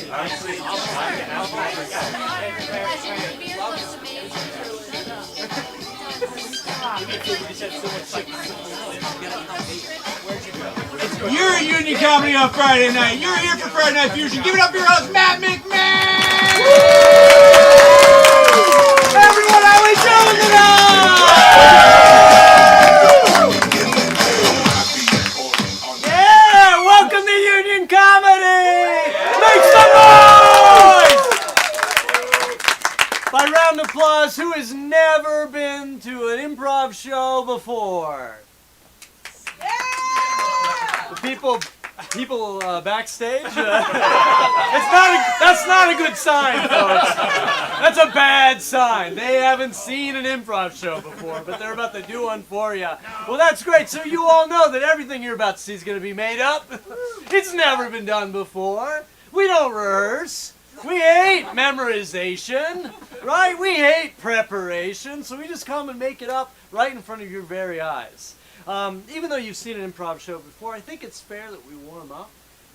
You're at Union Comedy on Friday night. You're here for Friday Night Fusion. Give it up for your host, Matt McMahon! Everyone, how we doing tonight? Yeah! Welcome to Union Comedy! Make some noise! By round of applause, who has never been to an improv show before? People backstage. That's not a good sign, folks. That's a bad sign. They haven't seen an improv show before, but they're about to do one for you. Well, that's great. So you all know that everything you're about to see is going to be made up. It's never been done before. We don't rehearse. We hate memorization, right? We hate preparation. So we just come and make it up right in front of your very eyes. Even though you've seen an improv show before, I think it's fair that we warm up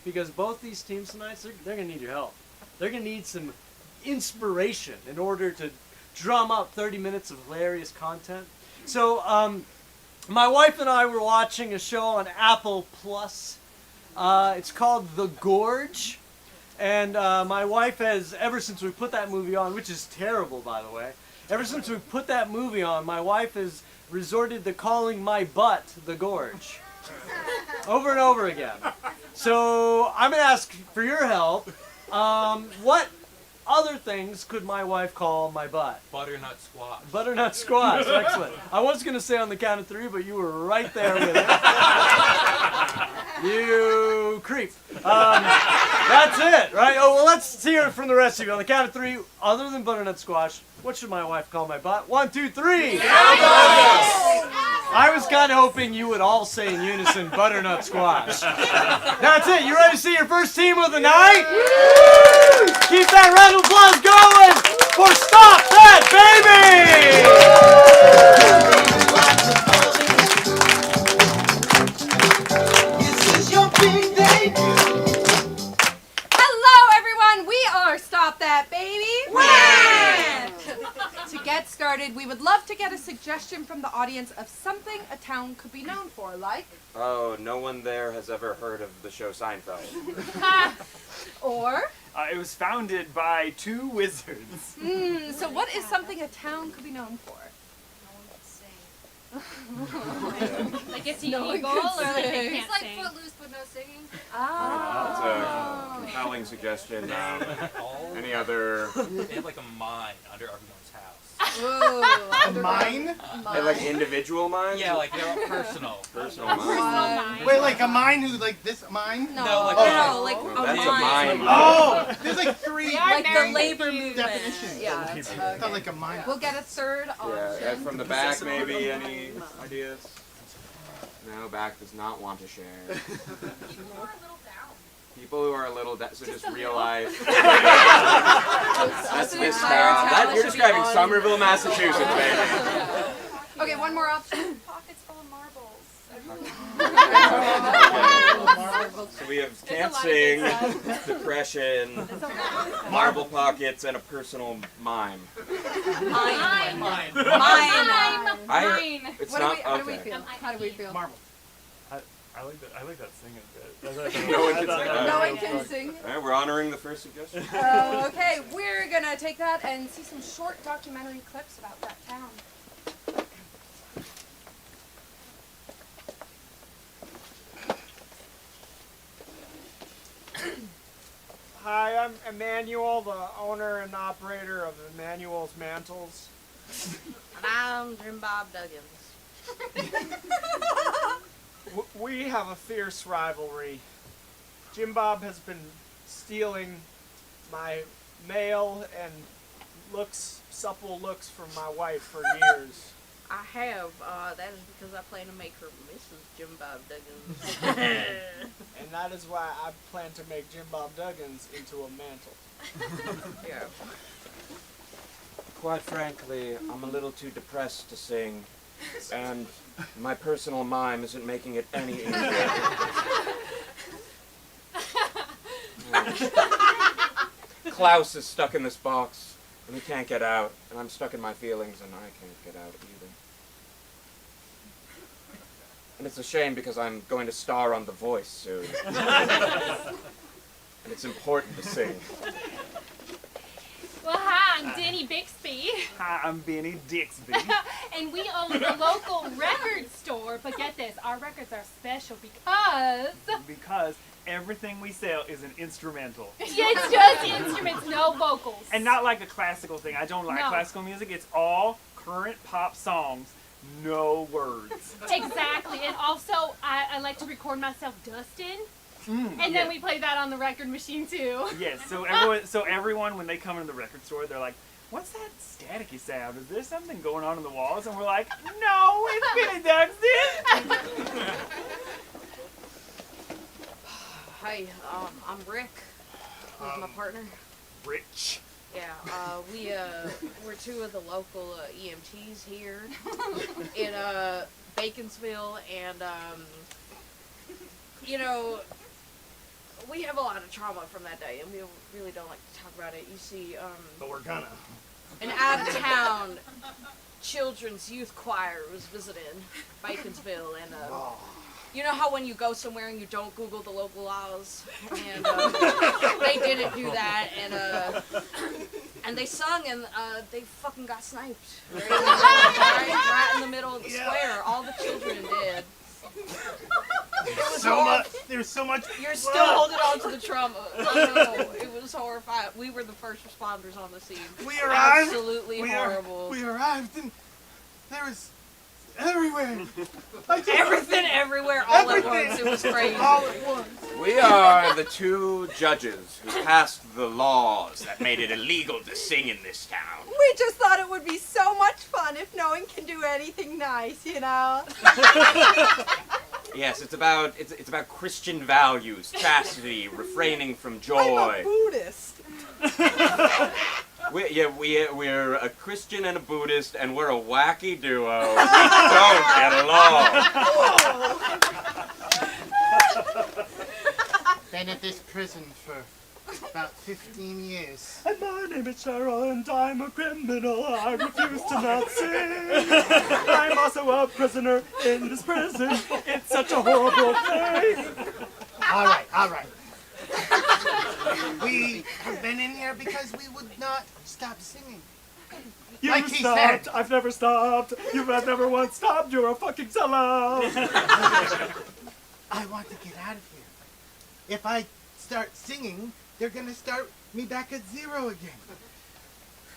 because both these teams tonight, they're going to need your help. They're going to need some inspiration in order to drum up 30 minutes of hilarious content. So my wife and I were watching a show on Apple Plus. It's called The Gorge. And my wife has, ever since we put that movie on, which is terrible, by the way, ever since we put that movie on, my wife has resorted to calling my butt the Gorge. Over and over again. So I'm going to ask for your help. What other things could my wife call my butt? Butternut squash. Butternut squash. Excellent. I was going to say on the count of 3, but you were right there with it. You creep. That's it, right? Oh, well, let's hear it from the rest of you. On the count of 3, other than butternut squash, what should my wife call my butt? 1, 2, 3. I was kind of hoping you would all say in unison, butternut squash. That's it. You ready to see your first team of the night? Keep that round of applause going for Stop That Baby! Stop That Baby! To get started, we would love to get a suggestion from the audience of something a town could be known for, like... Oh, no one there has ever heard of the show Seinfeld. Or... it was founded by 2 wizards. So what is something a town could be known for? Like it's illegal or like they can't It's like sing. Footloose but no singing. That's a compelling suggestion. Any other... They have like a mine under everyone's house. Whoa. A mine? Like individual mines? Yeah, like they're all personal. Personal mines. Wait, like a mine who, like this mine? No, No, like like That's a mine. Oh! There's like 3 like the labor movement. definitions. Yeah, it's, It's not like a mine. we'll get a third option. Yeah, from the back maybe, any ideas? No, back does not want to share. People who are a little down. So just real life. That's this town. You're describing Somerville, Massachusetts, baby. Okay, one more option. Pockets full of marbles. So we have can't sing, depression, marble pockets, and a personal mime. Mine. It's What not do we okay. feel? How do we feel? Marble. I like that singing bit. No one can sing. No one can sing. All right, we're honoring the first suggestion. Okay, we're gonna take that and see some short documentary clips about that town. Hi, I'm Emmanuel, the owner and operator of Emmanuel's Mantles. And I'm Jim Bob Duggins. We have a fierce rivalry. Jim Bob has been stealing my mail and supple looks from my wife for years. I have. That is because I plan to make her Mrs. Jim Bob Duggins. And that is why I plan to make Jim Bob Duggins into a mantle. Yeah. Quite frankly, I'm a little too depressed to sing, and my personal mime isn't making it any easier. Klaus is stuck in this box, and he can't get out, and I'm stuck in my feelings, and I can't get out either. And it's a shame because I'm going to star on The Voice soon. And it's important to sing. Well, hi, I'm Denny Bixby. Hi, I'm Benny Dixby. And we own the local record store. But get this, our records are special because everything we sell is an instrumental. it's just instruments, no vocals. And not like a classical thing. I don't like No. classical music. It's all current pop songs, no words. Exactly. And also, I like to record myself dusting. And then we play that on the record machine too. Yes, so everyone, when they come into the record store, they're like, what's that staticky sound? Is there something going on in the walls? And we're like, no, it's Billy Duxton. Hi, I'm Rick. Who's my partner? Rich. Yeah, we're two of the local EMTs here in Baconsville, and you know, we have a lot of trauma from that day, and we really don't like to talk about it. You see, But we're gonna. an out-of-town children's youth choir was visiting Baconsville, and you know how when you go somewhere and you don't Google the local laws, and they didn't do that, and they sung, and they fucking got sniped right in the middle of the square. All the children did. There's so much. You're still holding on to the trauma. I know, it was horrifying. We were the first responders on the scene. We arrived. Absolutely horrible. We arrived and there was everywhere. Everything, everywhere, all at once. It was crazy. All at once. We are the two judges who passed the laws that made it illegal to sing in this town. We just thought it would be so much fun if no one can do anything nice, you know? Yes, it's about Christian values, chastity, refraining from I'm joy. a Buddhist. We're a Christian and a Buddhist, and we're a wacky duo. We don't get along. Been at this prison for about 15 years. And my name is Cheryl, and I'm a criminal. I refuse to not sing. I'm also a prisoner in this prison. It's such a horrible thing. All right. We have been in here because we would not stop singing. You Like he stopped. said. I've never stopped. You have never once stopped. You're a fucking sellout. I want to get out of here. If I start singing, they're gonna start me back at zero again.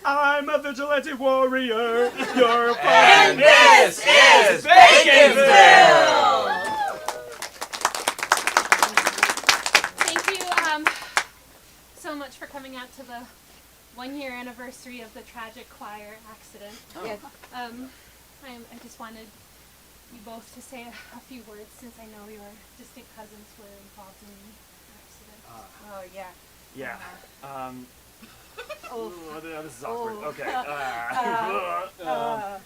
I'm a vigilante warrior. You're a And this is Baconsville! Thank you so much for coming out to the 1-year anniversary of the tragic choir accident. Yes. I just wanted you both to say a few words since I know your distant cousins were involved in the accident. Oh, yeah. Yeah. Oh. This is awkward. Oh. Okay.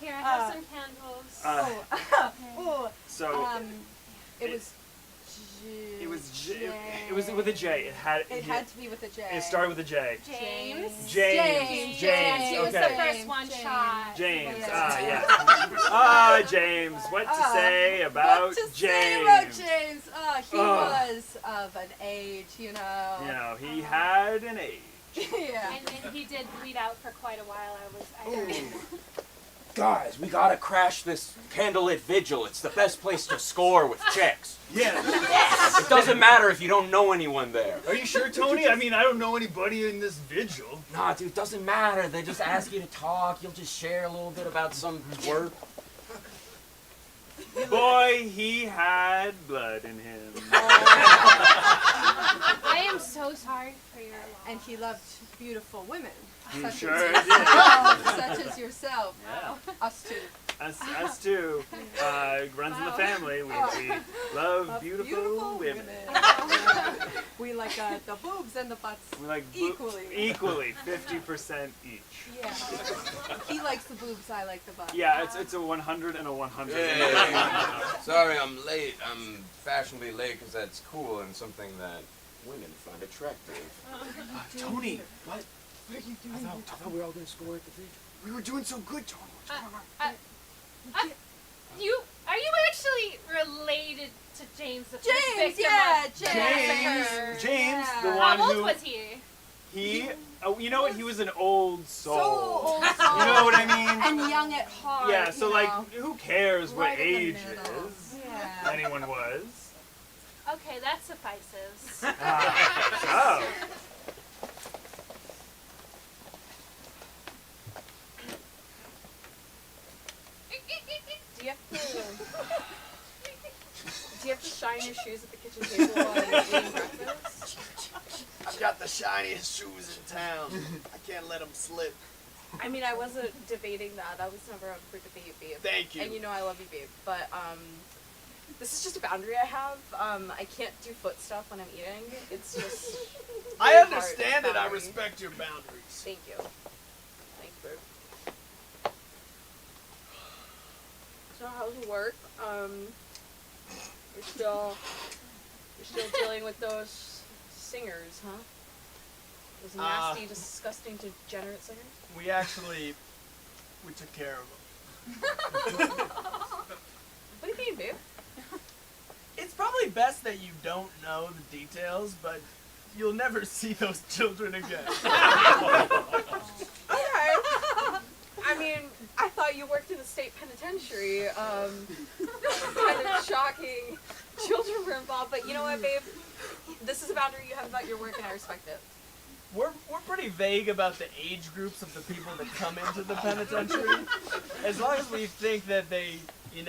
Here, I have some candles. Oh, So it was it was with a J. It had to be with a J. It started with a J. James. James. He was the Okay. first one shot. James. Yeah. Yeah. James. What to say about what to James? say about James? He was of an age, you know. You know, he had an age. Yeah. And he did bleed out for quite a while. I heard. Guys, we gotta crash this candlelit vigil. It's the best place to score with chicks. Yeah. It doesn't matter if you don't know anyone there. Are you sure, Tony? I mean, I don't know anybody in this vigil. Nah, dude, it doesn't matter. They just ask you to talk. You'll just share a little bit about some twerp. Boy, he had blood in him. I am so sorry for your loss. And he loved beautiful women. He Such sure as did. yourself, such as yourself. Yeah. Us too. Us too. Runs in the family. We love beautiful women. We like the boobs and the butts We like equally. Equally, 50% each. Yeah. He likes the boobs, I like the butts. Yeah, it's a 100 and a 100. Sorry, I'm late. I'm fashionably late because that's cool and something that women find attractive. Tony, what? What are you doing? I thought we were all gonna score at the bridge. We were doing so good, Tony. What's going on? Are you actually related to James the first James, victim yeah, of James. massacre? James, the Yeah. one How old who was he? you know what? He was an old soul. So old soul. You know what I mean? And young at heart. Yeah. So you like, know. who cares what Right in the age middle. is Yeah. anyone was? Okay, that suffices. Oh. Do you have to shine your shoes at the kitchen table while you're eating breakfast? I've got the shiniest shoes in town. I can't let them slip. I mean, I wasn't debating that. That was never up for debate, babe. Thank you. And you know I love you, babe. But this is just a boundary I have. I can't do foot stuff when I'm eating. It's just. I very understand hard it. I boundary. respect your boundaries. Thank you. Thanks, babe. So how's work? You're still dealing with those singers, huh? Those nasty, disgusting, degenerate singers? We took care of them. What do you mean, babe? It's probably best that you don't know the details, but you'll never see those children again. Okay. I mean, I thought you worked in the state penitentiary. Kind of shocking. Children were involved, but you know what, babe? This is a boundary you have about your work, and I respect it. We're pretty vague about the age groups of the people that come into the penitentiary. As long as we think that they,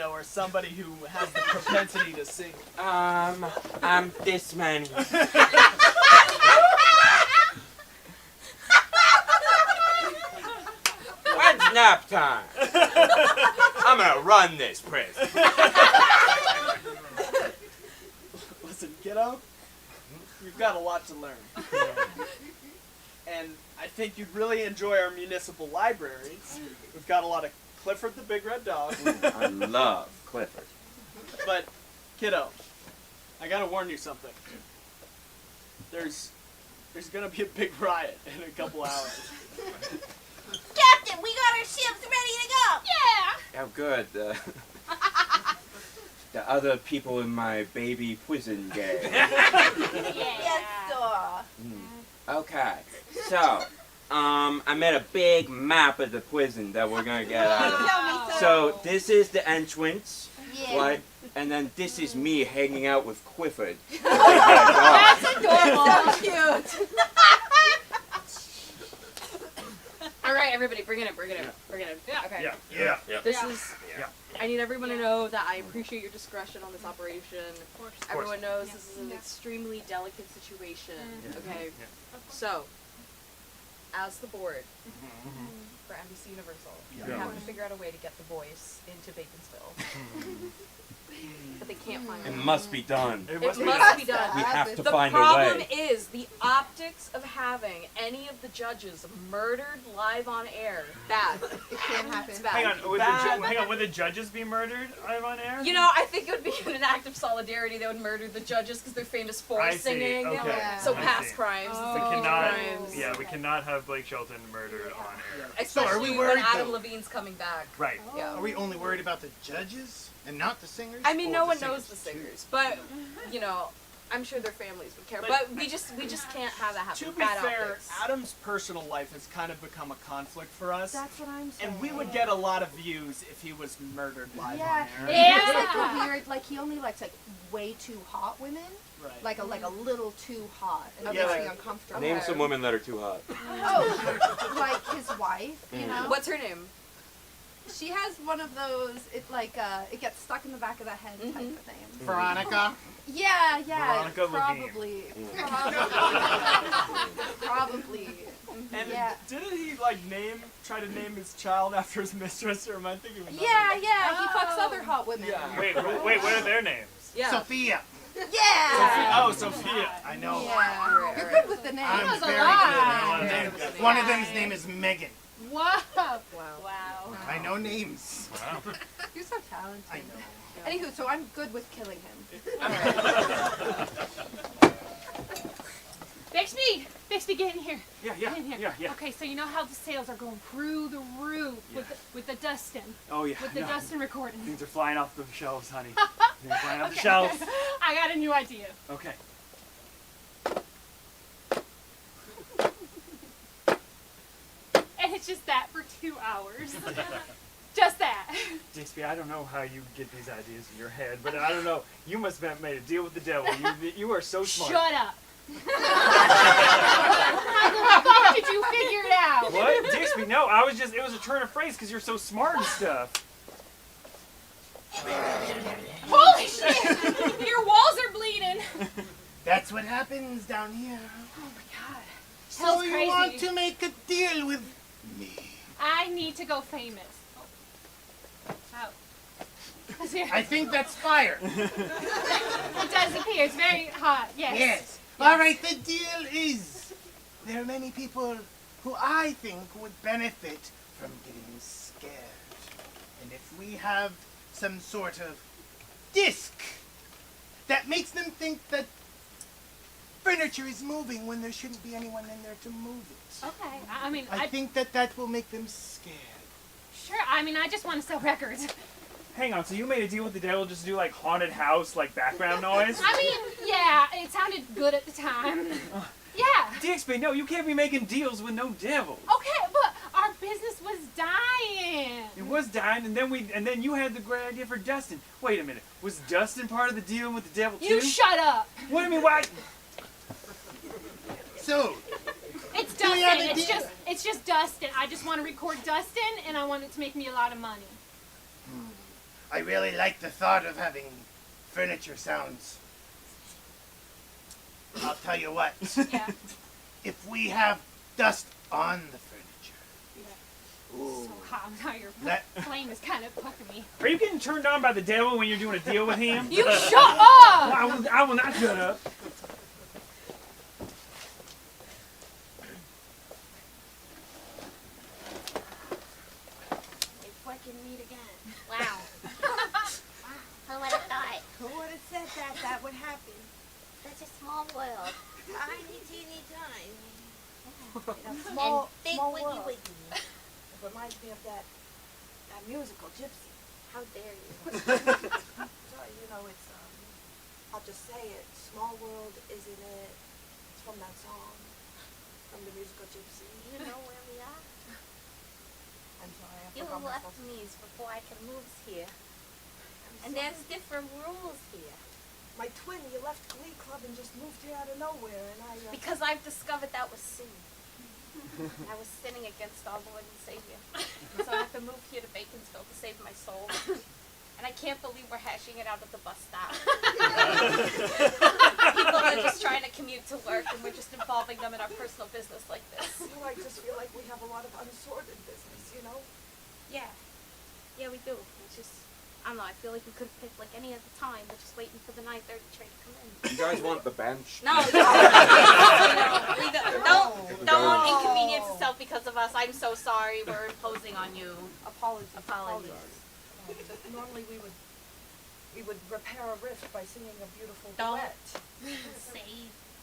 are somebody who has the propensity to sing. I'm this man. When's nap time? I'm gonna run this prison. Listen, kiddo, you've got a lot to learn. And I think you'd really enjoy our municipal library. We've got a lot of Clifford the Big Red Dog. I love Clifford. But, kiddo, I gotta warn you something. There's gonna be a big riot in a couple hours. Captain, we got our ships ready to go. Yeah! How good. The other people in my baby prison gang. Yes, sir. Okay, so, I made a big map of the prison that we're gonna get out of. Tell me, sir. So, this is the entrance, Yeah. right? And then this is me hanging out with Clifford. That's adorable. So cute. All right, everybody, bring it in. Yeah. Okay. Yeah. This Yeah. is. Yeah. I need everyone to know that I appreciate your discretion on this operation. Of course. Everyone knows this is an extremely delicate situation. Okay. So, as the board for NBC Universal, we have to figure out a way to get the voice into Baconsville. But they can't find It it. must be done. It must be done. We have to The find a problem way. is the optics of having any of the judges murdered live on air. Bad. It can't happen. It's bad. Hang on, would the judges be murdered live on air? You know, I think it would be in an act of solidarity they would murder the judges because they're famous for I see, singing. okay. Yeah. So I past see. crimes. Oh. We future cannot. crimes. Yeah, we cannot have Blake Shelton murdered on air. Especially So are we when worried, Adam though? Levine's coming back. Right. Yeah. Are we only worried about the judges and not the singers? I mean, Or no the one singers knows the too? singers, but I'm sure their families would care. But we just can't have that happen. To be Bad fair, optics. Adam's personal life has kind of become a conflict for us. That's what I'm saying. And we would get a lot of views if he was murdered live Yeah. on air. Yeah. He has like a weird, like he only likes like way too hot women. Right. Like a little too hot. And it Yeah, makes me like- uncomfortable. Name some women that are too hot. Oh, like his wife, you know? What's her name? She has one of those, it gets stuck in the back of the head type of name. Veronica. Yeah, Veronica probably. Probably. And Yeah. didn't he try to name his child after his mistress, or am I thinking of another? Yeah, he fucks other hot women. Yeah. Wait, what are their names? Yeah. Sophia. Yeah. Oh, Sophia. I know. Yeah. You're good with the names. I'm knows a very lot. good. Very good with the One of them's name is Megan. Whoa. Wow. Wow. I know names. Wow. You're so talented. I know. Anywho, so I'm good with killing him. Bixby, get in here. Yeah, Get in here. yeah. Okay, so you know how the sales are going through the roof with the Dustin. Oh yeah. With the no. Dustin recording. Things are flying off the shelves, honey. They're flying off the shelves. I got a new idea. Okay. And it's just that for 2 hours. Just that. Dixby, I don't know how you get these ideas in your head, but I don't know. You must have made a deal with the devil. You are so smart. Shut up. How the fuck did you figure it out? What? Dixby, no, it was a turn of phrase because you're so smart and stuff. Holy shit! Your walls are bleeding. That's what happens down here. Oh my god. So Hell's you crazy. want to make a deal with me? I need to go famous. Oh. I think that's fire. It does appear. It's very hot. Yes. Yes. All right, the deal is there are many people who I think would benefit from getting scared. And if we have some sort of disc that makes them think that furniture is moving when there shouldn't be anyone in there to move it. Okay. I mean, I think that will make them scared. Sure. I mean, I just want to sell records. Hang on, so you made a deal with the devil just to do like haunted house, like background noise? I mean, yeah, it sounded good at the time. Yeah. Dixby, no, you can't be making deals with no devil. Okay, but our business was dying. It was dying, and then you had the great idea for Dustin. Wait a minute, was Dustin part of the deal with the devil too? You shut up. What do you mean? Why? So. It's Do we have Dustin. a deal? It's just Dustin. I just want to record Dustin, and I want it to make me a lot of money. I really like the thought of having furniture sounds. I'll tell you what. Yeah. If we have dust on the furniture. Ooh. So hot now. Your That- flame is kind of poking me. Are you getting turned on by the devil when you're doing a deal with him? You shut up! I will not shut up. Wow. Who would have thought? Who would have said that would happen? Such a small world. Tiny, teeny, tiny. Small, big small wiggy world. wiggy. It reminds me of that musical, Gypsy. How dare you? Sorry, you know, it's, I'll just say it. Small world, isn't it? It's from that song, from the musical Gypsy. You know where we are? I'm sorry, I You forgot left myself. me before I could move here. And there's different rules here. My twin, you left Glee Club and just moved here out of nowhere, and I, Because I've discovered that was sin. I was sinning against our Lord and Savior. So I have to move here to Baconsville to save my soul. And I can't believe we're hashing it out at the bus stop. People are just trying to commute to work and we're just involving them in our personal business like this. Well, I just feel like we have a lot of unsorted business, you know? Yeah. Yeah, we do. It's just, I don't know, I feel like we could have picked like any other time. We're just waiting for the 9:30 train to come in. You guys want the bench? No, don't inconvenience yourself because of us. I'm so sorry. We're imposing on you. Apologies. Apologies. Normally we would repair a rift by singing a beautiful Don't duet. say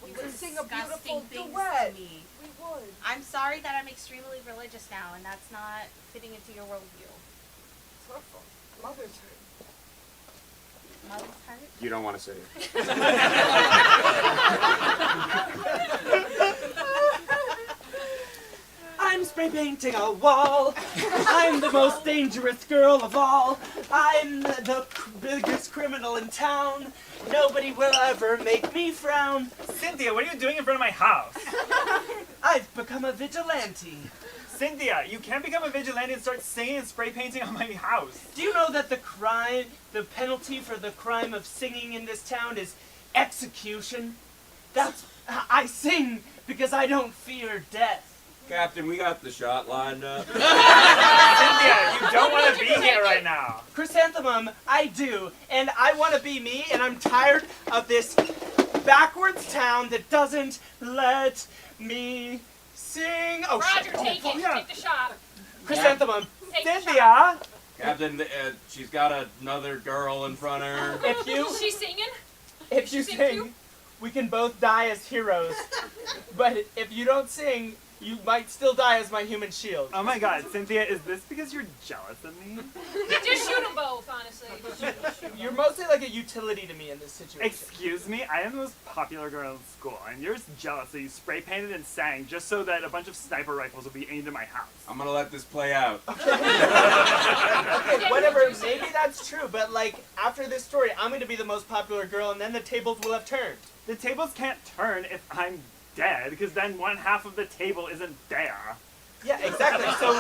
We would sing a disgusting beautiful things duet. to me. We would. I'm sorry that I'm extremely religious now, and that's not fitting into your worldview. It's her fault. Mother's hurt. Mother's hurt? You don't want to say it. I'm spray painting a wall. I'm the most dangerous girl of all. I'm the biggest criminal in town. Nobody will ever make me frown. Cynthia, what are you doing in front of my house? I've become a vigilante. Cynthia, you can't become a vigilante and start singing and spray painting on my house. Do you know that the penalty for the crime of singing in this town is execution? I sing because I don't fear death. Captain, we got the shot lined up. Cynthia, you don't want to be here right now. Chrysanthemum, I do, and I want to be me, and I'm tired of this backwards town that doesn't let me sing. Oh, Roger, shit. take it. yeah. Take the shot. Chrysanthemum, Take the shot. Cynthia! Captain, she's got another girl in front of her. if you Is she singing? if you Sing sing, you? we can both die as heroes. But if you don't sing, you might still die as my human shield. Oh my god, Cynthia, is this because you're jealous of me? Just shoot them both, honestly. Just shoot 'em. You're mostly like a utility to me in this situation. Excuse me, I am the most popular girl in school, and you're just jealous that you spray painted and sang just so that a bunch of sniper rifles will be aimed at my house. I'm gonna let this play out. Okay, whatever, maybe that's true, but like, after this story, I'm going to be the most popular girl, and then the tables will have turned. The tables can't turn if I'm dead, because then one half of the table isn't there. Yeah, exactly. So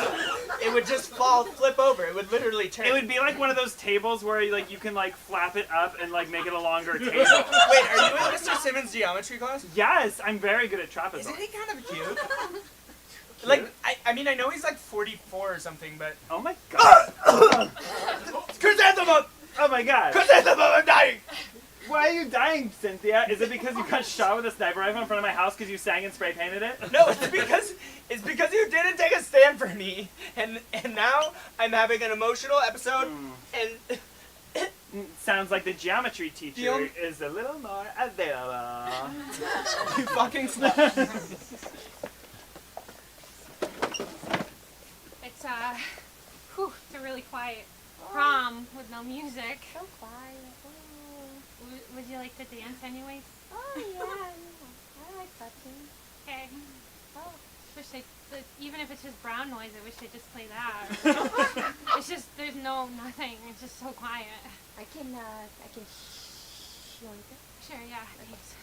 it would just flip over. It would literally turn. It would be like one of those tables where you can flap it up and make it a longer table. Wait, are you in Mr. Simmons' geometry class? Yes, I'm very good at trapezoid. Isn't he kind of cute? Like, I mean, I know he's like 44 or something, but... Oh my god. Chrysanthemum! Oh my god. Chrysanthemum, I'm dying! Why are you dying, Cynthia? Is it because you got shot with a sniper rifle in front of my house because you sang and spray painted it? No, it's because you didn't take a stand for me, and now I'm having an emotional episode, and... Sounds like the geometry teacher is a little more available. You fucking snap. It's it's a really quiet prom with no music. So quiet. Would you like to dance anyways? Oh, yeah. I like that too. Okay. Oh. Even if it's just brown noise, I wish they'd just play that. It's just, there's nothing. It's just so quiet. I can you want to? Sure, yeah, thanks.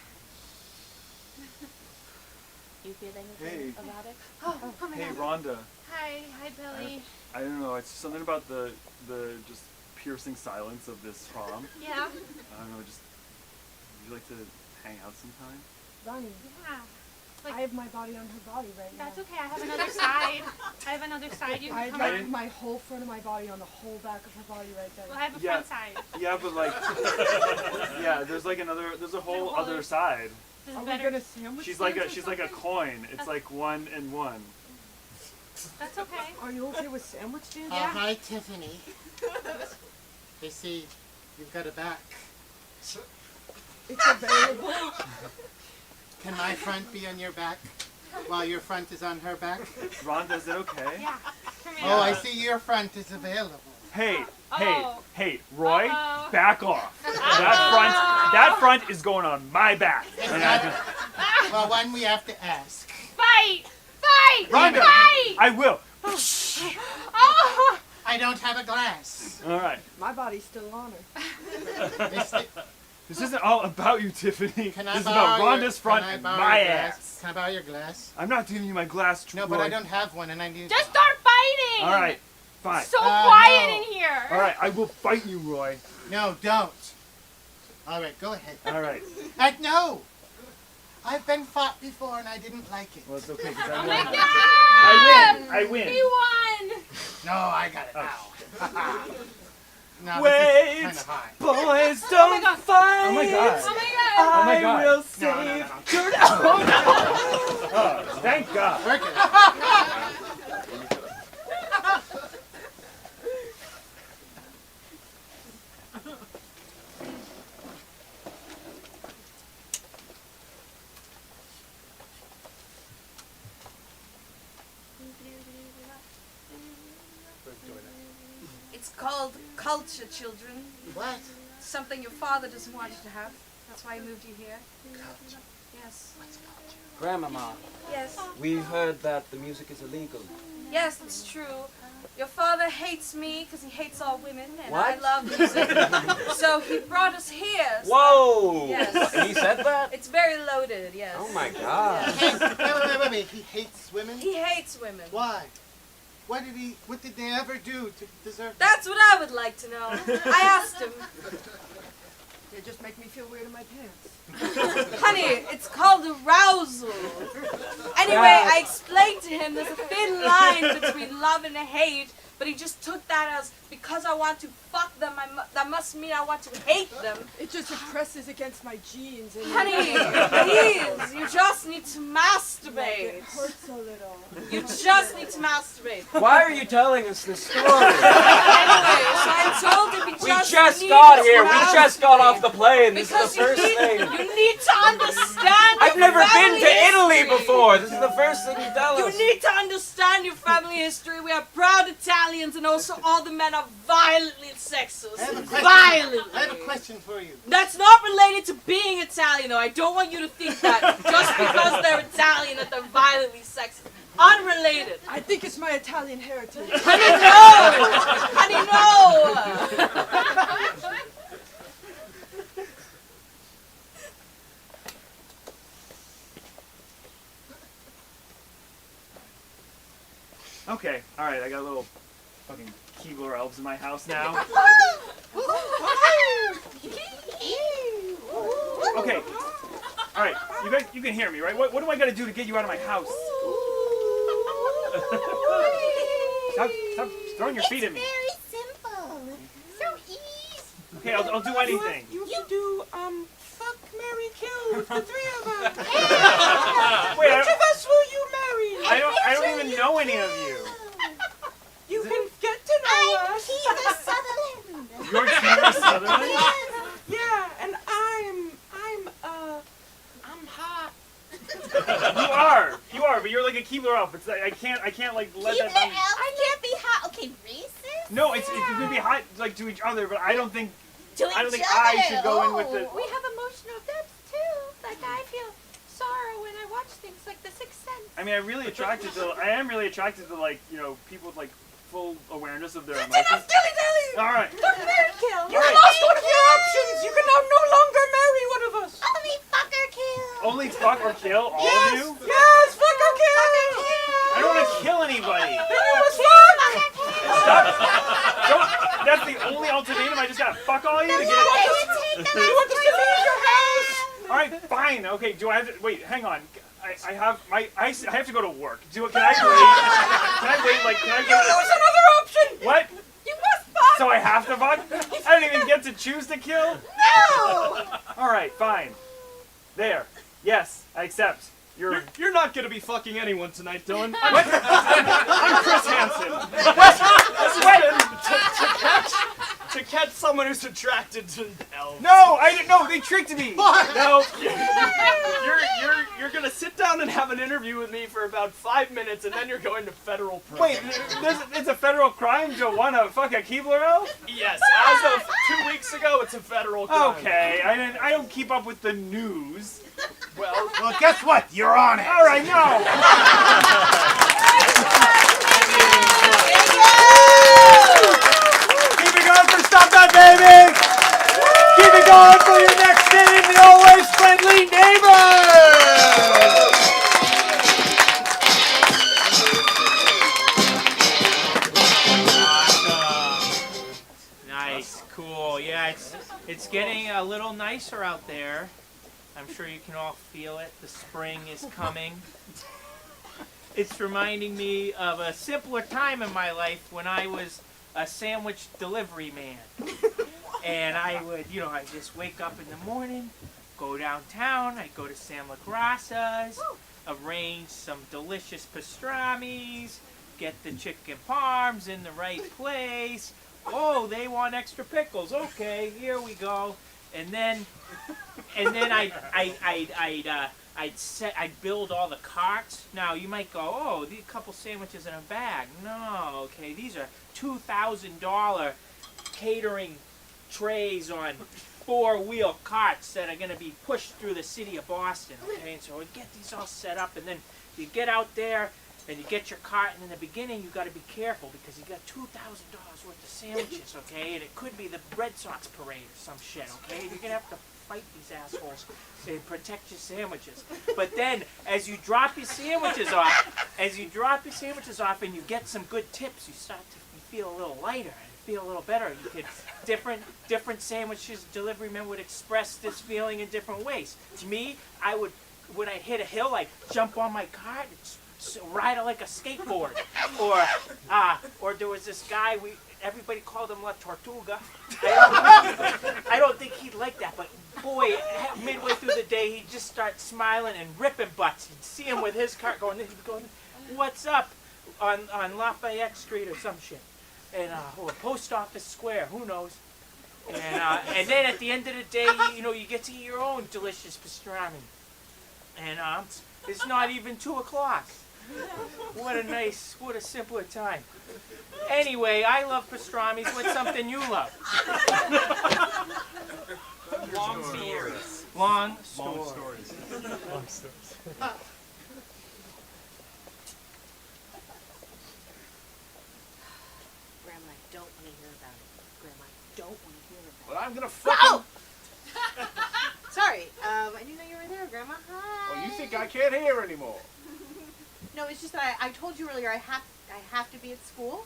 You feel anything about it? Oh my Hey, god. Rhonda. Hi Billy. I don't know. It's something about the just piercing silence of this prom. Yeah. I don't know. Just would you like to hang out sometime? Ronnie, Yeah. I have my body on her body right now. That's okay, I have another side. I have another side. You I can come have on. my whole front of my body on the whole back of her body right there. Well, I have a Yeah. front side. Yeah, but yeah, there's a whole other side. This is Are we better. gonna sandwich She's like dance or a something? coin. It's like 1 and 1. That's okay. Are you okay with sandwich dance? Yeah. Hi, Tiffany. They see you've got a back. It's available. Can my front be on your back while your front is on her back? Rhonda, is it okay? Yeah. Come here. Oh, I see your front is available. Hey, Uh-oh. hey, Roy, Uh-oh. back off. That front is going on my back. And I just, Well, one we have to ask. Fight! Fight! Rhonda, Fight! I will. Oh! I don't have a glass. All right. My body's still on her. This isn't all about you, Tiffany. Can I This is borrow about Rhonda's front can I and borrow my your glass? ass. Can I borrow your glass? I'm not giving you my glass, No, Roy. but I don't have one, and I need. Just start fighting! All right, fine. So quiet no. in here! All right, I will fight you, Roy. No, don't. All right, go ahead. All right. No. I've been fought before, and I didn't like it. Well, it's okay because Oh I my win. god! I win. He won! No, I got it Oh. now. No, Wait, this is kind of high. boys, don't God. fight. Oh Oh my god. my god! Oh my God. I will No, save no. your. Oh, thank God. Work it. It's called culture, children. What? Something your father doesn't want you to have. That's why he moved you here. Culture. Yes. Grandmama, Yes. we heard that the music is illegal. Yes, it's true. Your father hates me because he hates all women, and What? I love music. So he brought us here. So Whoa! Yes. He said that? It's very loaded, yes. Oh my God. Hey, wait. He hates women? He hates women. Why? What did they ever do to deserve that? That's what I would like to know. I asked him. They just make me feel weird in my pants. Honey, it's called arousal. Anyway, I explained to him there's a thin line between love and hate, but he just took that as because I want to fuck them, that must mean I want to hate them. It just oppresses against my genes. And Honey, please, you just need to masturbate. It hurts a little. You just need to masturbate. Why are you telling us this story? Anyways, I told him We just got here. We just got off the plane. This is the first thing. You need to understand. I've never been family to Italy history. before. This is the first thing you tell You us. need to understand your family history. We are proud Italians, and also all the men are violently sexist. I have a question. Violently. I have a question for you. That's not related to being Italian, though. I don't want you to think that just because they're Italian that they're violently sexist. Unrelated. I think it's my Italian heritage. Honey, no! Honey, no! Okay, alright, I got a little fucking Keebler elves in my house now. Okay. Alright, you guys, you can hear me, right? What do I gotta do to get you out of my house? Stop throwing your feet at me. Very simple. So easy. Okay, I'll do anything. You can do, fuck, marry, kill with the three of us. Wait, Which of us will you marry? I don't even know any of you. You can get to know us. I'm Keith Sutherland. You're Keith Sutherland? Yeah, and I'm hot. You are, but you're like a Keebler elf. It's like, I can't like let that. I can't be hot. Okay, racist? No, it's you can be hot like to each other, but I don't think To I don't each think other. I should go in with the. We have emotional depth too. Like I feel sorrow when I watch things like The Sixth Sense. I mean, I am really attracted to like, you know, people with like full awareness of their That's emotions. enough dilly-dally! All right. Fuck, marry, kill! You lost one of your options! You can now no longer marry one of us! Only fuck or kill! Only fuck or kill all Yes! of you? Yes! Fuck or kill! I don't want to kill anybody. Then you must fuck! That's the only ultimatum. I just gotta fuck all of you to get. You want to leave your house? All right, fine. Okay, do I have to wait? Hang on. I have to go to work. Can I wait? Can I wait? Like, can I go? There was another option! What? You must fuck! So I have to fuck? I don't even get to choose to kill? No! All right, fine. There. Yes, I accept. You're not gonna be fucking anyone tonight, Dylan. What? I'm Chris Hansen. To catch someone who's attracted to elves. No, I didn't. No, they tricked me. No, you're gonna sit down and have an interview with me for about 5 minutes, and then you're going to federal prison. Wait, it's a federal crime to want to fuck a Keebler elf? Yes, as of 2 weeks ago, it's a federal crime. Okay, I don't keep up with the news. Well, guess what? You're on it. All right, no. Keep it going for Stop That Baby! Keep it going for your next day in the always friendly Nice, cool. Yeah, it's getting a little nicer out there. I'm sure you can all feel it. The spring is coming. It's reminding me of a simpler time in my life when I was a sandwich delivery man. And I would, I'd just wake up in the morning, go downtown, I'd go to San Lacrassa's, arrange some delicious pastrami's, get the chicken parms in the right place. Oh, they want extra pickles. Okay, here we go. And then I'd build all the carts. Now you might go, oh, these couple sandwiches in a bag. No, okay, these are $2,000 catering trays on 4-wheel carts that are going to be pushed through the city of Boston. Okay, and so we get these all set up, and then you get out there and you get your cart, and in the beginning you got to be careful because you got $2,000 worth of sandwiches, okay, and it could be the Red Sox parade or some shit, okay. You're gonna have to fight these assholes and protect your sandwiches. But then, as you drop your sandwiches off, and you get some good tips, you feel a little lighter. Feel a little better. You could different sandwiches. Delivery men would express this feeling in different ways. To me, when I hit a hill, I'd jump on my cart, ride it like a skateboard. Or there was this guy, everybody called him La Tortuga. I don't think he'd like that, but boy, midway through the day, he'd just start smiling and ripping butts. You'd see him with his cart going, what's up? On Lafayette Street or some shit. And, or Post Office Square, who knows? And then at the end of the day, you get to eat your own delicious pastrami. And it's not even 2 o'clock. What a simpler time. Anyway, I love pastrami's. What's something you love? Long stories. Long stories. Long stories. Grandma, I don't want to hear about it. Grandma, I don't want to hear about it. Well, I'm gonna fucking... Sorry, I didn't know you were there, Grandma. Hi. Oh, you think I can't hear anymore? No, it's just that I told you earlier I have to be at school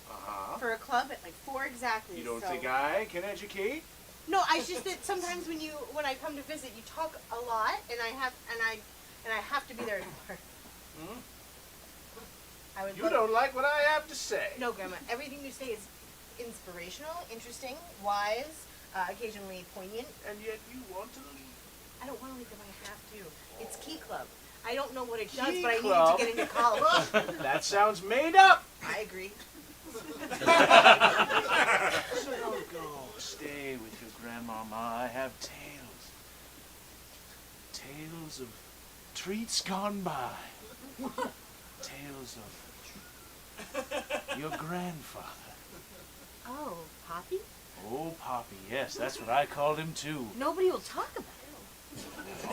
for a club at like 4 exactly. You don't so. think I can educate? No, I just that sometimes when I come to visit, you talk a lot, and I have to be there anymore. Hmm? I would You don't like what I have to say. No, Grandma. Everything you say is inspirational, interesting, wise, occasionally poignant. And yet you want to leave. I don't want to leave them. I have to. It's Key Club. I don't know what it does, Key but I needed Club? to get into college. That sounds made up. I agree. So don't go. Stay with your grandmama. I have tales. Tales of treats gone by. Tales of your grandfather. Oh, Poppy? Oh, Poppy. Yes, that's what I called him too. Nobody will talk about it. You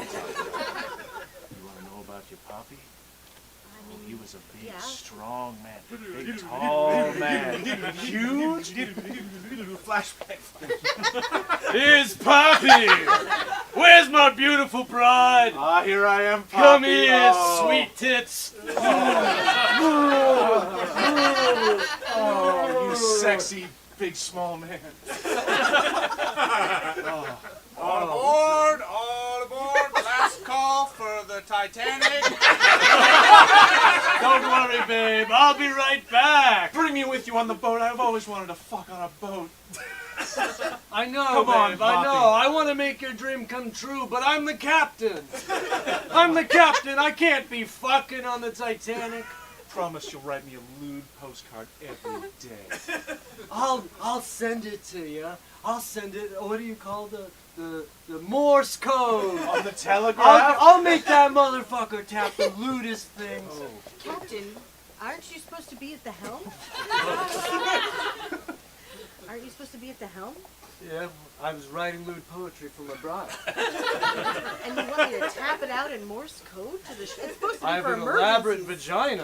want to know about your Poppy? Oh, he was a big, yeah. strong man. Big, tall man. Huge. Flashback. Here's Poppy! Where's my beautiful bride? Ah, here I am, Poppy. Come here, Oh. sweet tits. Oh, you sexy, big, small man. All aboard! All aboard! Last call for the Titanic. Don't worry, babe. I'll be right back. Bring me with you on the boat. I've always wanted to fuck on a boat. I know, Come on, babe. I Poppy. know. I want to make your dream come true, but I'm the captain. I'm the captain. I can't be fucking on the Titanic. Promise you'll write me a lewd postcard every day. I'll send it to you. I'll send it. What do you call the Morse code? On the telegraph? I'll make that motherfucker tap the lewdest things. Oh. Captain, aren't you supposed to be at the helm? Aren't you supposed to be at the helm? Yeah, I was writing lewd poetry for my bride. And you want me to tap it out in Morse code to the ship? It's supposed to be I have for an elaborate emergencies. vagina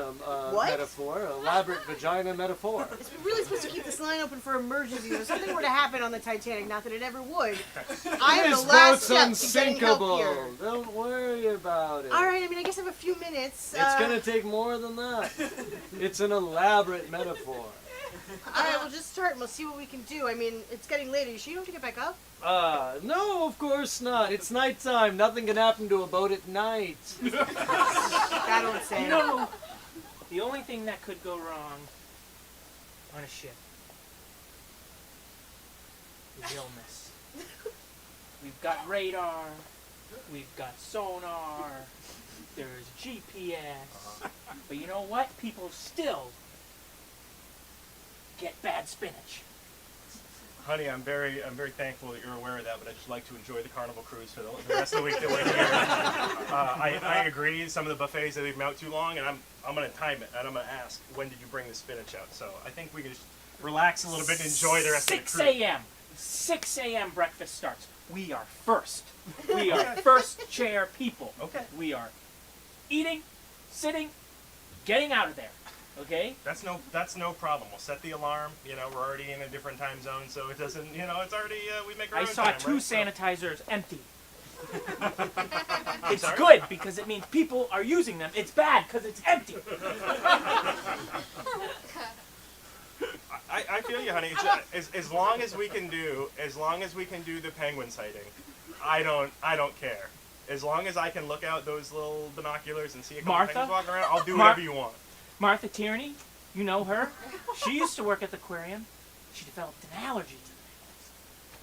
What? metaphor. Elaborate vagina metaphor. It's really supposed to keep this line open for emergencies. If something were to happen on the Titanic, not that it ever would, I am This the last boat's step to getting help unsinkable. here. Don't worry about it. All right, I mean, I guess I have a few minutes. It's gonna take more than that. It's an elaborate metaphor. All right, we'll just start and we'll see what we can do. I mean, it's getting late. Are you sure you don't have to get back up? No, of course not. It's nighttime. Nothing can happen to a boat at night. I don't say. You know, the only thing that could go wrong on a ship is illness. We've got radar, we've got sonar, there's GPS, but you know what? People still get bad spinach. Honey, I'm very thankful that you're aware of that, but I'd just like to enjoy the Carnival cruise for the rest of the week that we're here. I agree, some of the buffets, they leave them out too long, and I'm going to time it, and I'm going to ask, when did you bring the spinach out? So I think we can just relax a little bit and enjoy the rest of the 6 cruise. a.m. 6 a.m. breakfast starts. We are first. We are first chair people. Okay. We are eating, sitting, getting out of there. Okay? That's no problem. We'll set the alarm. You know, we're already in a different time zone, so it doesn't, you know, it's already, we make our I own saw time, 2 right? So- sanitizers empty. It's sorry? good because it means people are using them. It's bad because it's empty. I feel you, honey. It's, as long as we can do the penguin sighting, I don't care. As long as I can look out those little binoculars and see a couple Martha? penguins walking around, I'll do Mar- whatever you want. Martha Tierney, you know her? She used to work at the aquarium. She developed an allergy to the penguins.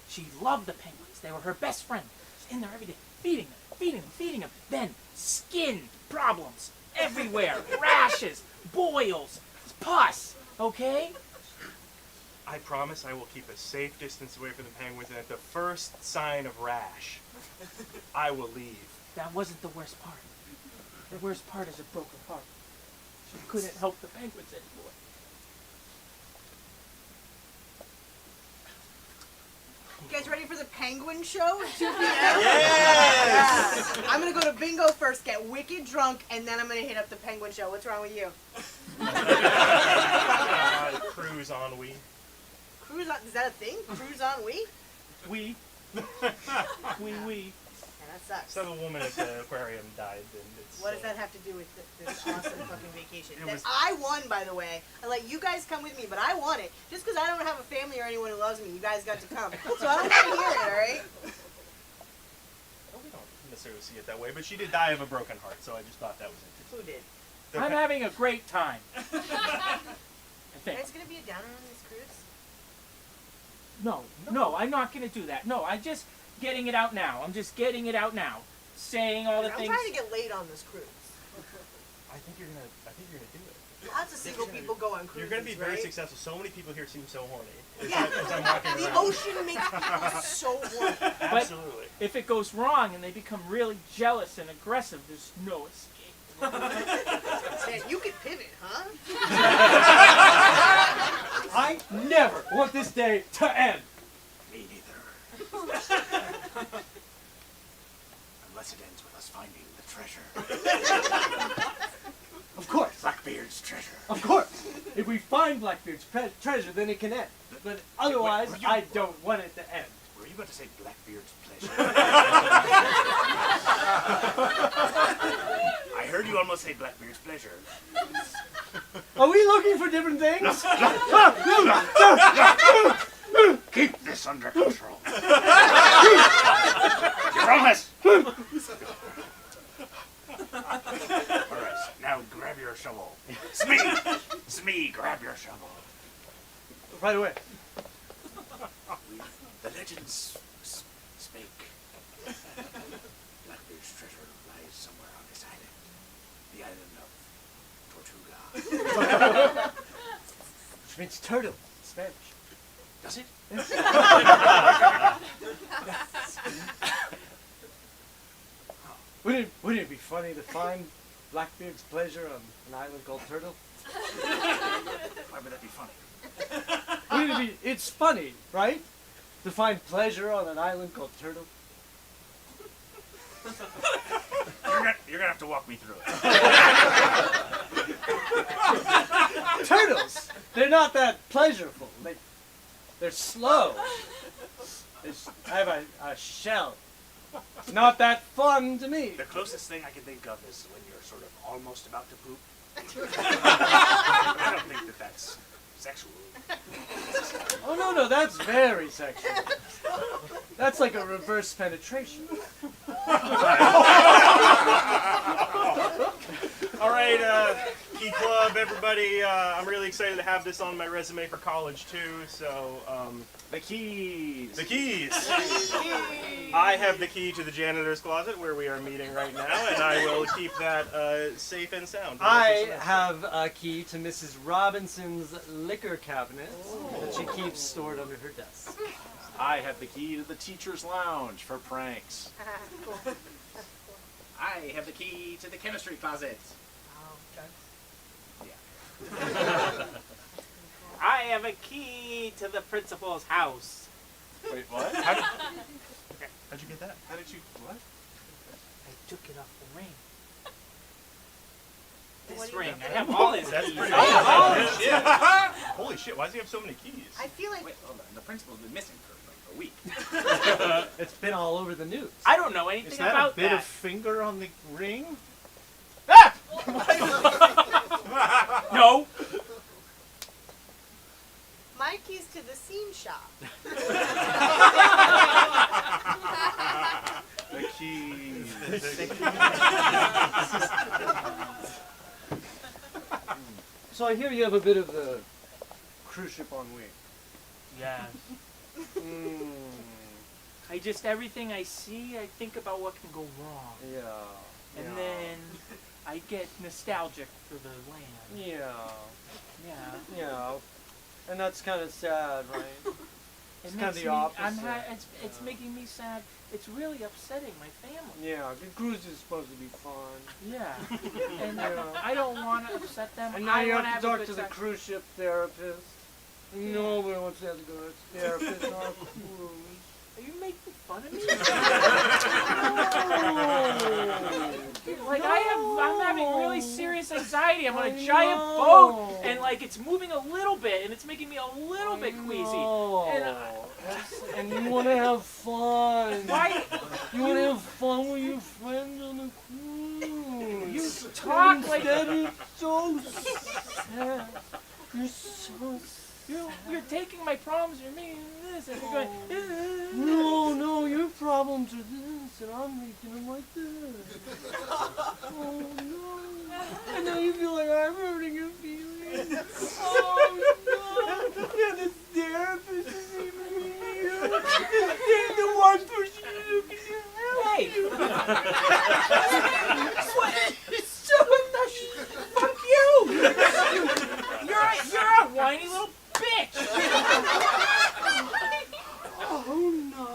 She loved the penguins. They were her best friend. She's in there every day, feeding them. Then skin problems everywhere, rashes, boils, pus, okay? I promise I will keep a safe distance away from the penguins, and at the first sign of rash, I will leave. That wasn't the worst part. The worst part is a broken heart. She couldn't help the penguins anymore. You guys ready for the penguin show at 2 p.m.? Yes! I'm gonna go to bingo first, get wicked drunk, and then I'm gonna hit up the penguin show. What's wrong with you? Cruise on we. Cruise on, is that a thing? Cruise on we? We. Yeah, that sucks. Some woman at the aquarium died, and it's. What does that have to do with this awesome fucking vacation? It That was- I won, by the way. I let you guys come with me, but I won it. Just because I don't have a family or anyone who loves me, you guys got to come. So I don't want to hear it, all right? Well, we don't necessarily see it that way, but she did die of a broken heart, so I just thought that was interesting. Who did? I'm having a great time. I You think. guys gonna be a downer on this cruise? No, I'm not going to do that. No, I'm just getting it out now. I'm just getting it out now. Saying all the I'm things. trying to get laid on this cruise. I think you're gonna do it. Lots of single people go on cruises, You're gonna be very right? successful. So many people here seem so horny. As Yeah. I'm walking The around. ocean makes people so horny. Absolutely. But if it goes wrong and they become really jealous and aggressive, there's no escape. Man, you could pivot, huh? I never want this day to end. Me neither. Unless it ends with us finding the treasure. Of course. Blackbeard's treasure. Of course. If we find Blackbeard's treasure, then it can end. But otherwise, wait, I don't want it to end. Were you about to say Blackbeard's pleasure? I heard you almost say Blackbeard's pleasure. Are we looking for different things? Keep this under control. You promise? Alright, now grab your shovel. Smee, grab your shovel. Right away. The legends spake. Blackbeard's treasure lies somewhere on this island. The island of Tortuga. Which means turtle in Spanish. Does it? Wouldn't it be funny to find Blackbeard's pleasure on an island called Turtle? Why would that be funny? Wouldn't it be? It's funny, right? To find pleasure on an island called Turtle. You're gonna have to walk me through it. Turtles! They're not that pleasurable. They're slow. I have a shell. It's not that fun to me. The closest thing I can think of is when you're sort of almost about to poop. I don't think that that's sexual. Oh, no, that's very sexual. That's like a reverse penetration. All right, Key Club, everybody. I'm really excited to have this on my resume for college too. So, the keys. The keys. I have the key to the janitor's closet where we are meeting right now, and I will keep that safe and sound. I have a key to Mrs. Robinson's liquor cabinet that she keeps stored under her desk. I have the key to the teacher's lounge for pranks. I have the key to the chemistry closet. I have a key to the principal's house. Wait, what? How'd you get that? How did you, what? I took it off the ring. What This do you ring. got? I have all his That's keys. pretty I have all his awesome. keys. Holy shit, why does he have so many keys? I feel like Wait, hold on. The principal's been missing for like a week. It's been all over the news. I don't know anything Is that about a bit that. of finger on the ring? Ah! No. my key's to the scene shop. The keys. So I hear you have a bit of the cruise ship ennui. Yeah. I just, everything I see, I think about what can go wrong. Yeah. And then I get nostalgic for the land. Yeah. Yeah. Yeah. And that's kind of sad, right? It's It kind of makes the me, opposite. it's making me sad. It's really upsetting my family. Yeah, the cruise is supposed to be fun. Yeah. And Yeah. I don't want to upset them. And now I you want have to have a talk good to the time. cruise ship therapist. Nobody wants to have to go to a therapist on a cruise. Are you making fun of me? Like I'm having really serious anxiety. I'm on a giant boat, and like it's moving a little bit, and it's making me a little bit queasy. And you want to have fun. Why? You want to have fun with your friends on the cruise. You talk like it's so sad. You're so sad. You're taking my problems, you're making this, and you're going. No, your problems are this, and I'm making them like this. Oh no! And now you feel like I'm hurting your feelings. Oh no! And the therapist is even here. He's the one person who can Hey! Fuck you! You're a whiny little bitch! Oh no!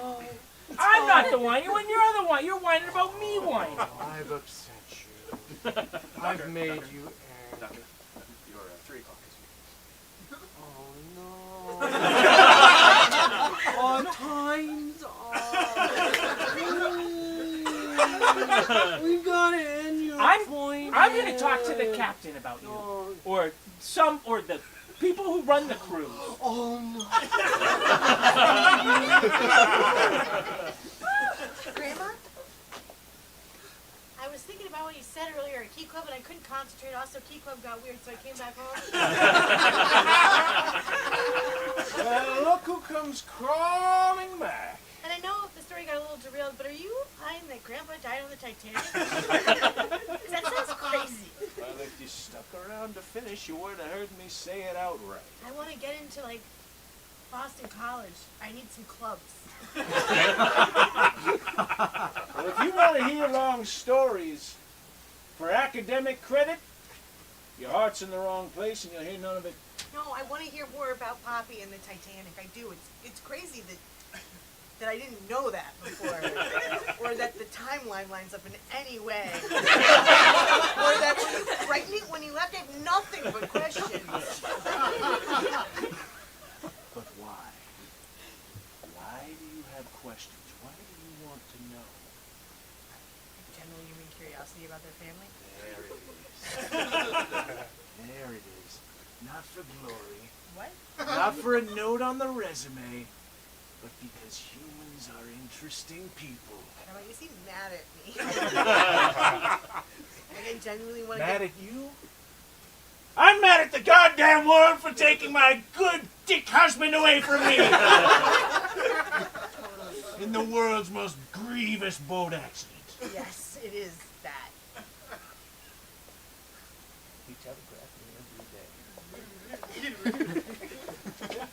I'm not the whiny one, you're the one. You're whining about me whining. I've upset you. I've made you angry. Your 3 o'clock is Oh no! Our time's up. We gotta end your appointment. I'm gonna talk to the captain about you. Or the people who run the cruise. Oh no. Grandma? I was thinking about what you said earlier at Key Club, and I couldn't concentrate. Also, Key Club got weird, so I came back home. Well, look who comes crawling back. And I know the story got a little derailed, but are you implying that Grandpa died on the Titanic? 'Cause that sounds crazy. Well, if you stuck around to finish, you would have heard me say it outright. I want to get into, like, Boston College. I need some clubs. Well, if you want to hear long stories for academic credit, your heart's in the wrong place and you'll hear none of it. No, I want to hear more about Poppy and the Titanic. I do. It's crazy that I didn't know that before, or that the timeline lines up in any way, or that when you left, I have nothing but questions. But why? Why do you have questions? Why do you want to know? Generally, you mean curiosity about their family? There it is. There it is. Not for glory. What? Not for a note on the resume, but because humans are interesting people. Now, you seem mad at me. Like I genuinely want to Mad at you? I'm mad at the goddamn world for taking my good dick husband away from me! In the world's most grievous boat accident. Yes, it is that. He telegraphed me every day.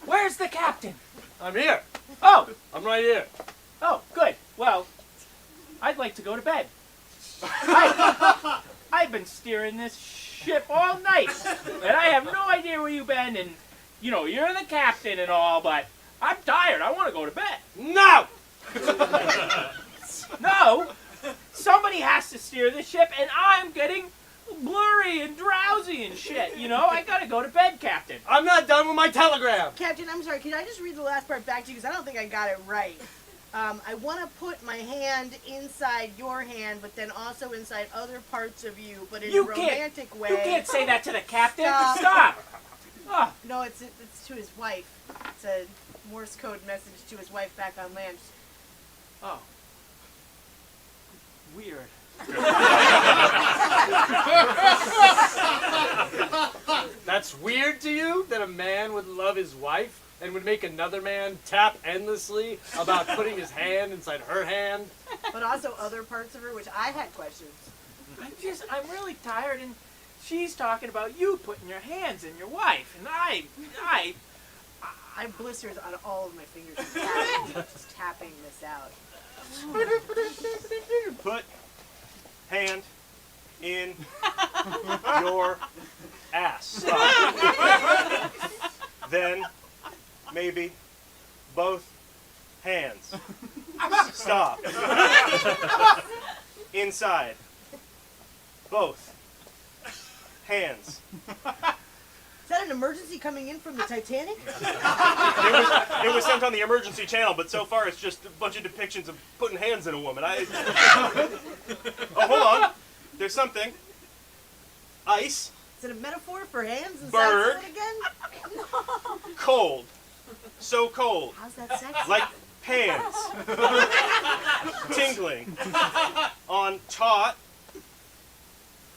Where's the captain? I'm here. Oh! I'm right here. Oh, good. Well, I'd like to go to bed. I've been steering this ship all night, and I have no idea where you've been, and, you're the captain and all, but I'm tired. I want to go to bed. No! No! Somebody has to steer the ship, and I'm getting blurry and drowsy and shit, I gotta go to bed, Captain. I'm not done with my telegram. Captain, I'm sorry. Can I just read the last part back to you? Because I don't think I got it right. I want to put my hand inside your hand, but then also inside other parts of you, but in a romantic way. You can't say that to the captain. Stop. Stop. Oh. No, it's to his wife. It's a Morse code message to his wife back on land. Oh. Weird. That's weird to you? That a man would love his wife and would make another man tap endlessly about putting his hand inside her hand? But also other parts of her, which I had questions. I'm really tired, and she's talking about you putting your hands in your wife, and I have blisters on all of my fingers just tapping this out. Put hand in your ass. Stop. Then maybe both hands. Stop. Inside. Both hands. Is that an emergency coming in from the Titanic? It was sent on the emergency channel, but so far it's just a bunch of depictions of putting hands in a woman. Oh, hold on. There's something. Ice. Is it a metaphor for hands and Bird. sex again? Cold. So cold. How's that sexy? Like pans. Tingling. On taut.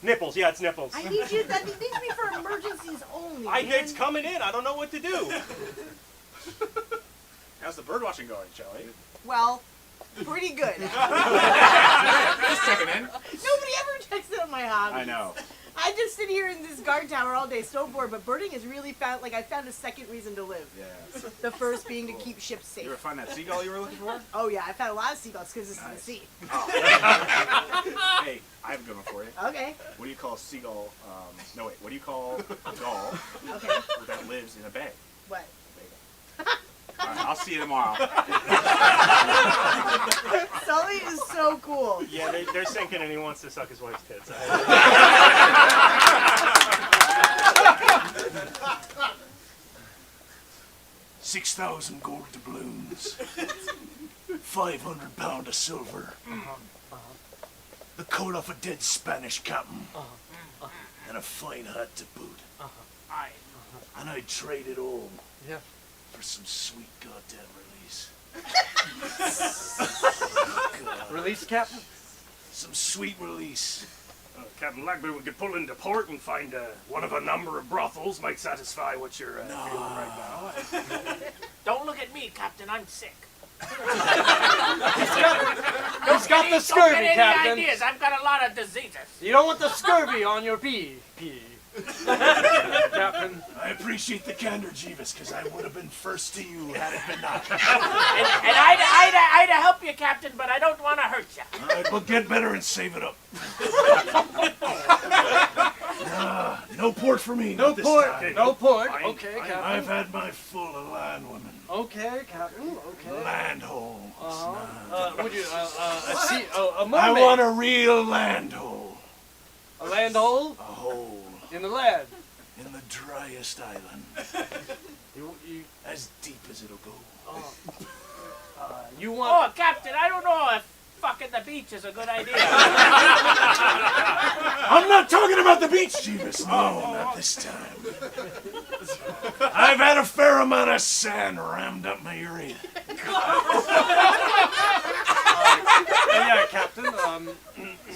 Nipples. Yeah, it's nipples. I need you. That needs to be for emergencies only. It's coming in. I don't know what to do. How's the bird watching going, Shelley? Well, pretty good. Just checking in. Nobody ever checks in on my hobbies. I know. I just sit here in this guard tower all day, so bored. But birding has really found, I found a second reason to live. Yeah. The first being to keep ships safe. You ever find that seagull you were looking for? Oh yeah, I found a lot of seagulls because it's in the sea. Hey, I have a good one for you. Okay. What do you call a seagull? No wait. What do you call a gull that lives in a bay? What? All right, I'll see you tomorrow. Sully is so cool. Yeah, they're sinking and he wants to suck his wife's tits. 6,000 gold doubloons, 500 pound of silver, the coat off a dead Spanish captain, and a fine hat to boot. And I'd trade it all for some sweet goddamn release. Release, Captain? Some sweet release. Captain Blackbeard, we could pull into port and find one of a number of brothels might satisfy what you're feeling right now. Don't look at me, Captain. I'm sick. He's got the scurvy, don't get any Captain. ideas. I've got a lot of diseases. You don't want the scurvy on your pee. Captain. I appreciate the candor, Jeeves, because I would have been first to you had it been not. and I'd help you, Captain, but I don't want to hurt you. All right, well, get better and save it up. No port for me. No not this port. time. No port. Fine, Okay, fine. Captain. I've had my full of land women. Okay, Captain. Okay. Land holes. Would you a mermaid? I want a real land hole. A land hole? A hole. In the land. In the driest island. As deep as it'll go. You want? Oh, Captain, I don't know if fucking the beach is a good idea. I'm not talking about the beach, Jeeves. No, not this time. I've had a fair amount of sand rammed up my urine. Yeah, Captain.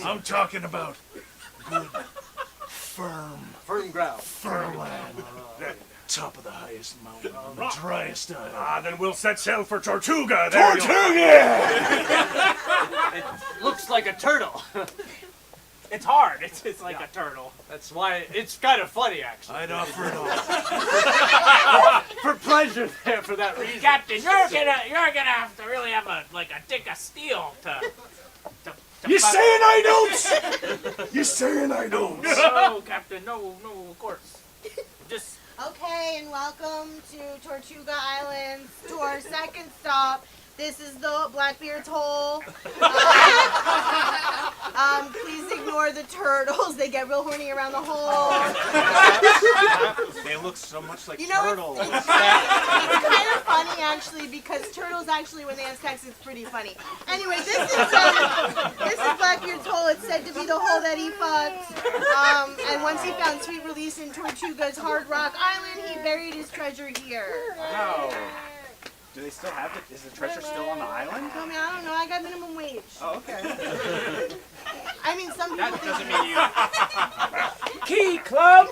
I'm talking about good, firm ground. Firm land. Top of the highest mountain on the driest island. Then we'll set sail for Tortuga. There you go. Tortuga! It looks like a turtle. It's hard. It's like a turtle. That's why it's kind of funny, actually. I'd offer it all. For pleasure there, for that reason. Captain, you're gonna have to really have a dick of steel to You saying I don't? You saying I don't? No, Captain. No, of course. Just. Okay, and welcome to Tortuga Islands, to our second stop. This is the Blackbeard's hole. Please ignore the turtles. They get real horny around the hole. They look so much like turtles. It's kind of funny, actually, because turtles actually, when they have sex, it's pretty funny. Anyway, this is Blackbeard's hole. It's said to be the hole that he fucked. And once he found sweet release in Tortuga's Hard Rock Island, he buried his treasure here. Wow. Do they still have it? Is the treasure still on the island? I mean, I don't know. I got minimum wage. Oh, okay. I mean, some people That doesn't mean you. Key Club!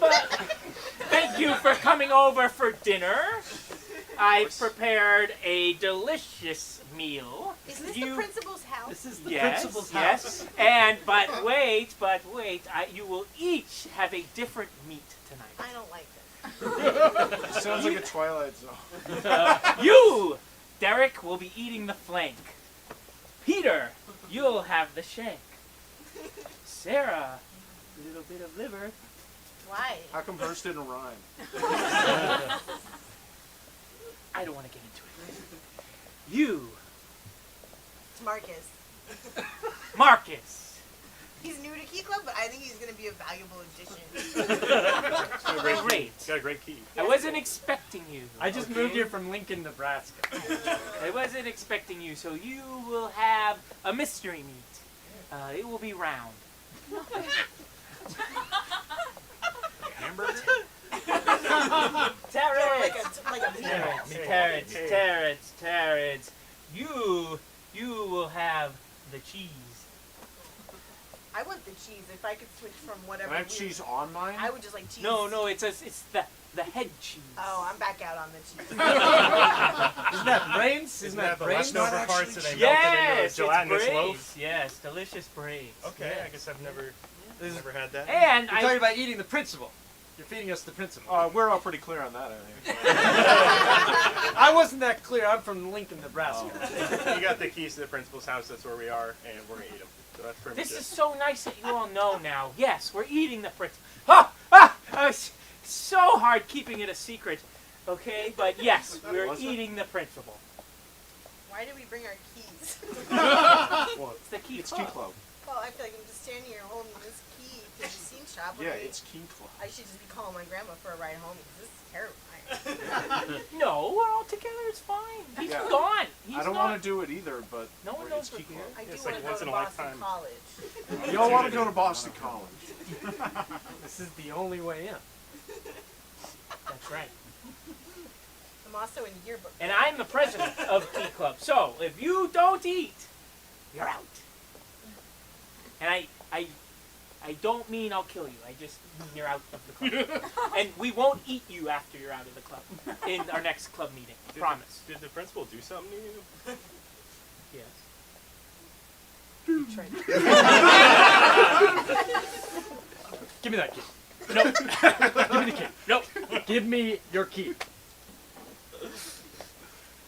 Thank you for for coming over for dinner. I've prepared a delicious meal. Is this the principal's house? This is the Yes, principal's yes. house. And but wait, you will each have a different meat tonight. I don't like this. Sounds like a Twilight Zone. You, Derek, will be eating the flank. Peter, you'll have the shank. Sarah, a little bit of liver. Why? How come hers didn't rhyme? I don't want to get into it. You, It's Marcus. Marcus. He's new to Key Club, but I think he's going to be a valuable addition. Great. Got a great key. I wasn't expecting you. I just moved here from Lincoln, Nebraska. I wasn't expecting you, so you will have a mystery meat. It will be round. Hamburger? Terrence. You will have the cheese. I want the cheese. If I could switch from whatever. Can I have cheese on mine? I would just like cheese. No, it's the head cheese. Oh, I'm back out on the cheese. Isn't that brains? Isn't that the brains? leftover parts that they melted Yes, into a gelatinous it's loaf? brains. Yes, delicious brains. Okay, Yes. I guess I've never had that. And You're talking about eating the principal. You're feeding us the principal. We're all pretty clear on that, I think. I wasn't that clear. I'm from Lincoln, Nebraska. You got the keys to the principal's house. That's where we are, and we're gonna eat them. So that's pretty This much is so nice that you all know now. Yes, we're eating the principal. It's so hard keeping it a secret, okay? But yes, we're eating the principal. Why did we bring our keys? Well, It's the key it's club. Key Club. Well, I feel like I'm just standing here holding this key to the scene shop. Yeah, Maybe it's Key Club. I should just be calling my grandma for a ride home because this is terrifying. No, we're all together. It's fine. He's Yeah. gone. He's I don't not. want to do it either, but No one knows it's we're Key here. Club. I do It's want like to once go in to a Boston lifetime. College. You all want to go to Boston College. This is the only way in. That's right. I'm also in yearbook. And I'm the president of Key Club. So if you don't eat, you're out. And I don't mean I'll kill you. I just mean you're out of the club. And we won't eat you after you're out of the club in our next club meeting. Promise. Did the principal do something to you? Yes. Give me that key. Nope. Give me the key. Nope. Give me your key.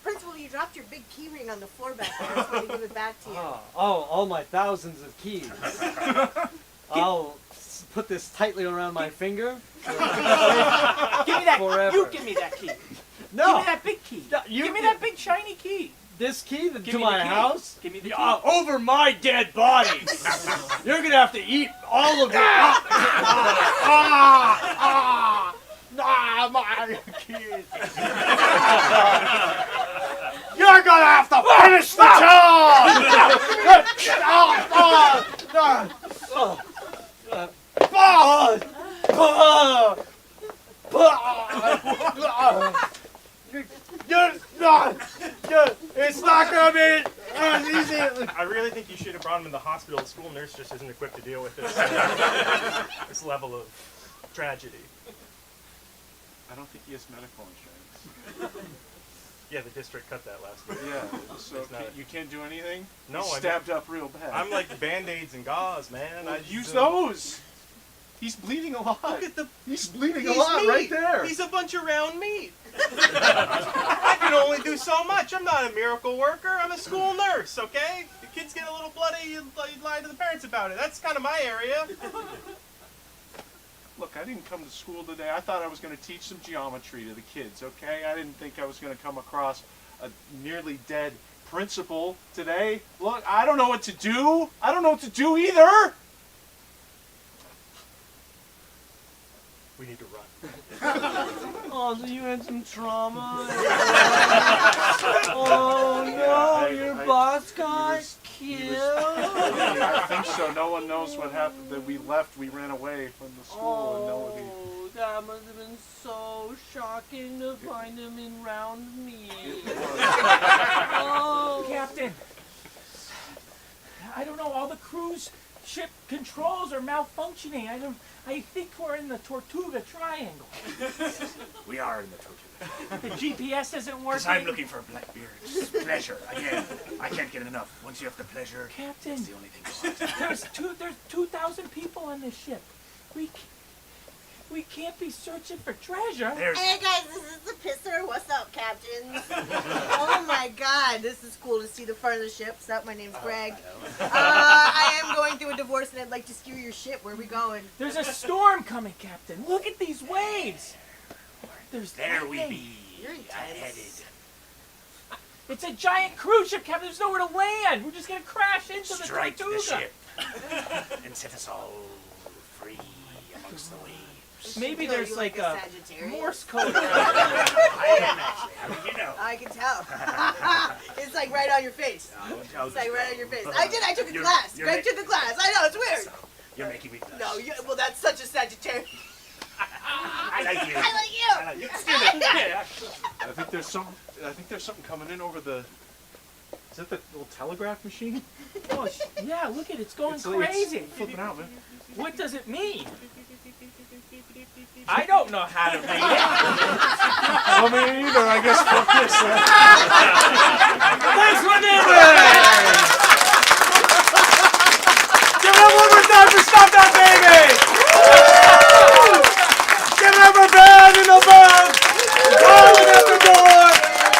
Principal, you dropped your big key ring on the floor back there. I just want to give it back to you. Oh, all my thousands of keys. I'll put this tightly around my finger. Give me that. Forever. You give me that key. No. Give me that big key. No, you give me that big shiny key. This key Give to me my the key. house? Give me the key. Over my dead body. You're gonna have to eat all of it. My key. You're gonna have to finish the It's not gonna be as easy. I really think you should have brought him in the hospital. The school nurse just isn't equipped to deal with this this level of tragedy. I don't think he has medical insurance. Yeah, the district cut that last week. Yeah, so It's not you can't do anything? No, He's I stabbed up real bad. I'm like Band-Aids and gauze, man. I Use those. He's bleeding a lot. Look at the. He's bleeding He's a lot meat. right there. He's a bunch of round meat. I can only do so much. I'm not a miracle worker. I'm a school nurse, okay? The kids get a little bloody, you lie to the parents about it. That's kind of my area. Look, I didn't come to school today. I thought I was going to teach some geometry to the kids, okay? I didn't think I was going to come across a nearly dead principal today. Look, I don't know what to do. I don't know what to do either. We need to run. Oh, so you had some trauma? Oh no, your boss got killed? I think so. No one knows what happened. That we left. We ran away from the school, and nobody. Oh, that must have been so shocking to find him in round meat. Oh, Captain. I don't know. All the crews ship controls are malfunctioning. I think we're in the Tortuga Triangle. We are in the Tortuga. The GPS isn't working. Because I'm looking for Blackbeard's pleasure. Again, I can't get enough. Once you have the pleasure, Captain, it's the only thing I want. there's 2,000 people on this ship. We can't be searching for treasure. Hey guys, this is the Pisser. What's up, captains? Oh my god, this is cool to see the front of the ship. What's up? My name's Greg. I am going through a divorce and I'd like to steer your ship. Where are we going? There's a storm coming, Captain. Look at these waves. There we be. You're intense. Headed. It's a giant cruise ship, Captain. There's nowhere to land. We're just gonna crash into Strike the Tortuga. the ship and set us all free amongst the waves. Maybe there's like a Sagittarius? Morse code. I am actually. How did you know? I can tell. It's like right on your face. It's like right on your face. I took a class. Greg took a class. I know, it's weird. You're making me blush. No, well, that's such a Sagittarius. I like you. I like you. I like you. I think there's something coming in over the. Is that the little telegraph machine? Oh, yeah, look at it. It's going It's crazy. flipping out, man. What does it mean? I don't know how to read it. Well, me either. I guess fuck this. Thanks for neighbors! Give it up one more time for Stop That Baby! Give it up for Ben in the bus! Darling at the door!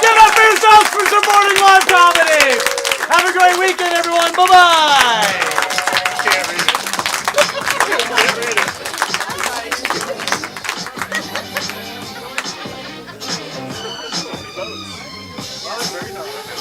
Give it up for yourselves for supporting live comedy! Have a great weekend, everyone. Bye-bye! Very nice.